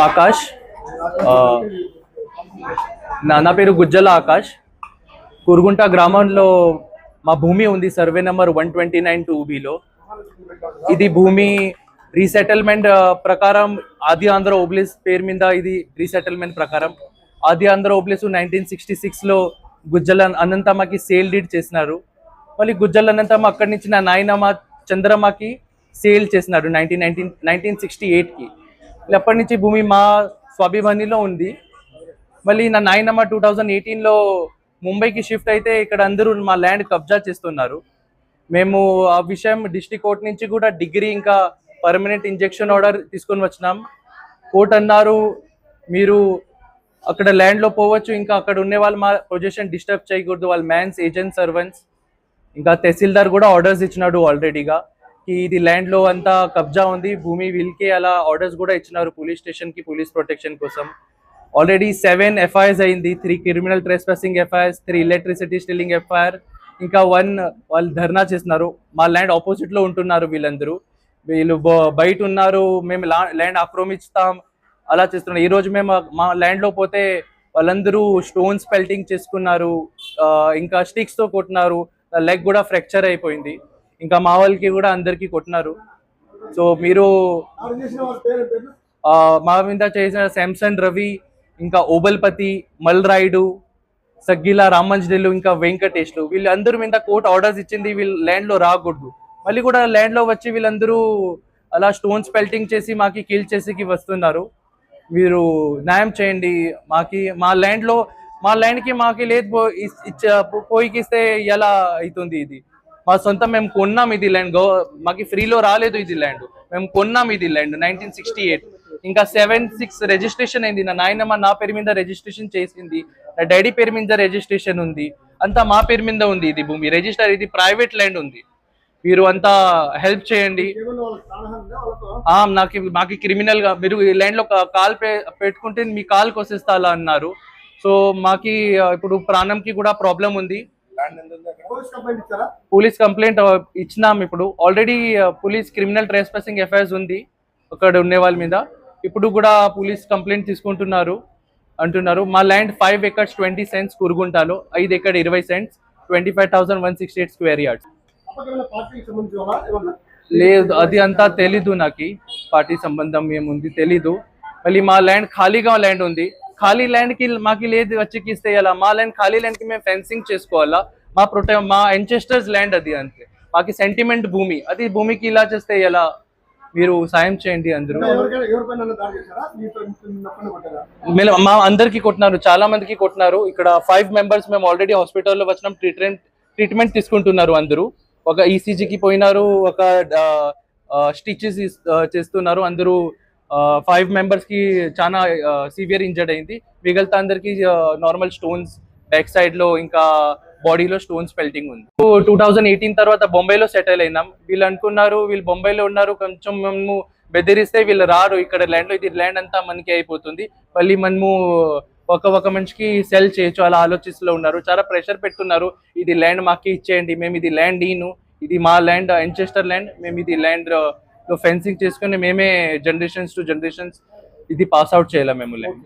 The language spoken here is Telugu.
ఆకాష్ నా పేరు గుజ్జల ఆకాష్. కురుగుంట గ్రామంలో మా భూమి ఉంది, సర్వే నెంబర్ 129 2Bలో. ఇది భూమి రీసెటిల్మెంట్ ప్రకారం ఆది ఆంధ్ర ఓబ్లిస్ పేరు మీద ఇది రీసెటిల్మెంట్ ప్రకారం ఆది ఆంధ్ర ఓబ్లిస్ 1966లో గుజ్జల అనంతమ్మకి సేల్ డీడ్ చేసినారు. మళ్ళీ గుజ్జల అనంతమ్మ అక్కడి నుంచి నా నాయనమ్మ చంద్రమ్మకి సేల్ చేసినారు 1968కి. అప్పటి నుంచి భూమి మా స్వాభిమానిలో ఉంది. మళ్ళీ నా నాయనమ్మ 2018లో ముంబైకి షిఫ్ట్ అయితే ఇక్కడ అందరూ మా ల్యాండ్ కబ్జా చేస్తున్నారు. మేము ఆ విషయం డిస్ట్రిక్ట్ కోర్ట్ నుంచి కూడా డిగ్రీ ఇంకా పర్మనెంట్ ఇంజెక్షన్ ఆర్డర్ తీసుకొని వచ్చినాం. కోర్ట్ అన్నారు మీరు అక్కడ ల్యాండ్లో పోవచ్చు, ఇంకా అక్కడ ఉండే వాళ్ళు మా పొజిషన్ డిస్టర్బ్ చేయకూడదు, వాళ్ళ మ్యాన్స్ ఏజెంట్ సర్వెంట్స్. ఇంకా తహసీల్దార్ కూడా ఆర్డర్స్ ఇచ్చినాడు ఆల్రెడీగా, ఇది ల్యాండ్లో అంతా కబ్జా ఉంది భూమి వీళ్ళకి, అలా ఆర్డర్స్ కూడా ఇచ్చినారు పోలీస్ స్టేషన్కి పోలీస్ ప్రొటెక్షన్ కోసం. ఆల్రెడీ 7 FIRs అయింది, 3 criminal trespassing FIRs, 3 electricity stealing FIR, ఇంకా 1 వాళ్ళు ధర్నా చేస్తున్నారు. మా ల్యాండ్ ఆపోజిట్లో ఉంటున్నారు వీళ్ళందరూ, వీళ్ళు బయట ఉన్నారు, మేము ల్యాండ్ ఆక్రమిస్తాం అలా చేస్తున్నారు. ఈరోజు మేము మా ల్యాండ్లో పోతే వాళ్ళందరూ స్టోన్స్ పెల్టింగ్ చేసుకున్నారు, ఇంకా స్టిక్స్తో కొట్టినారు, లెగ్ కూడా ఫ్రాక్చర్ అయిపోయింది, ఇంకా మా వాళ్ళకి కూడా అందరికీ కొట్టినారు. సో మీరు మా మీద చేసిన శాంసన్ రవి, ఇంకా ఓబల్పతి, మల్రాయుడు, సగ్గిల రామంజనేలు, ఇంకా వెంకటేష్లు, వీళ్ళందరూ మీద కోర్టు ఆర్డర్స్ ఇచ్చింది వీళ్ళు ల్యాండ్లో రాకూడదు. మళ్ళీ కూడా ల్యాండ్లో వచ్చి వీళ్ళందరూ అలా స్టోన్స్ పెల్టింగ్ చేసి మాకి కిల్ చేసి వస్తున్నారు. మీరు న్యాయం చేయండి మాకి, మా ల్యాండ్కి మాకి లేదు పోయికిస్తే ఎలా అవుతుంది? ఇది మా సొంతం, మేము కొన్నాం ఇది ల్యాండ్, మాకు ఫ్రీలో రాలేదు ఇది ల్యాండ్, మేము కొన్నాం ఇది ల్యాండ్ 1968. ఇంకా 76 రిజిస్ట్రేషన్ అయింది, నా నాయనమ్మ నా పేరు మీద రిజిస్ట్రేషన్ చేసింది, నా డాడీ పేరు మీద రిజిస్ట్రేషన్ ఉంది, అంతా మా పేరు మీద ఉంది ఇది భూమి రిజిస్టర్, ఇది ప్రైవేట్ ల్యాండ్ ఉంది. మీరు అంతా హెల్ప్ చేయండి. మాకు క్రిమినల్ గా మీరు ఈ ల్యాండ్ లో కాల్ పెట్టుకుంటే మీ కాల్ కోసేస్తా అలా అన్నారు. సో మాకి ఇప్పుడు ప్రాణంకి కూడా ప్రాబ్లం ఉంది. పోలీస్ కంప్లైంట్ ఇచ్చినాం, ఇప్పుడు already police criminal trespassing FIRs ఉంది అక్కడ ఉండే వాళ్ళ మీద, ఇప్పుడు కూడా పోలీస్ కంప్లైంట్ తీసుకుంటున్నారు అంటున్నారు. మా land 5 acres 20 cents కురుగుంటాలో, 5 acres 20 cents 25,168 square yards. లేదు అది అంతా తెలీదు, నాకు పార్టీ సంబంధం ఏముంది తెలీదు. మళ్ళీ మా ల్యాండ్ ఖాళీగా ల్యాండ్ ఉంది, ఖాళీ ల్యాండ్కి మాకు లేదు వచ్చేకిస్తే ఎలా? మా ల్యాండ్ ఖాళీ ల్యాండ్కి మేము ఫెన్సింగ్ చేసుకోవాలా? మా ఎంచెస్టర్స్ ల్యాండ్ అది, అంతే మాకు సెంటిమెంట్ భూమి, అది భూమికి ఇలా చేస్తే ఎలా? మీరు సాయం చేయండి అందరూ. మా అందరికి కొట్టినారు, చాలా మందికి కొట్టినారు. ఇక్కడ 5 members మేము ఆల్రెడీ హాస్పిటల్లో వచ్చినాం, ట్రీట్మెంట్ తీసుకుంటున్నారు అందరూ. ఒక ECGకి పోయినారు, ఒక స్టిచెస్ చేస్తున్నారు అందరూ. 5 members కి చాలా సివియర్ ఇంజర్డ్ అయింది, మిగతా అందరికి నార్మల్ స్టోన్స్ బ్యాక్ సైడ్ లో ఇంకా బాడీలో స్టోన్స్ పెల్టింగ్ ఉంది. 2018 తర్వాత బొంబాయిలో సెటిల్ అయినాం. వీళ్ళు అనుకున్నారు వీళ్ళు బొంబాయిలో ఉన్నారు, కొంచెం మేము బెదిరిస్తే వీళ్ళు రారు ఇక్కడ ల్యాండ్లో, ఇది ల్యాండ్ అంతా మనకి అయిపోతుంది, మళ్ళీ మనము ఒక మనిషికి సెల్ చేయొచ్చు అలా ఆలోచిస్తూ ఉన్నారు. చాలా ప్రెషర్ పెట్టున్నారు, ఇది ల్యాండ్ మాకు ఇచ్చేయండి, మేము ఇది ల్యాండ్ ఇది మా ల్యాండ్ ఎంచెస్టర్ ల్యాండ్, మేము ఇది ల్యాండ్ లో ఫెన్సింగ్ చేసుకుని మేమే జనరేషన్స్ టు జనరేషన్స్ ఇది పాస్ అవుట్ చేయాలి మేము ల్యాండ్.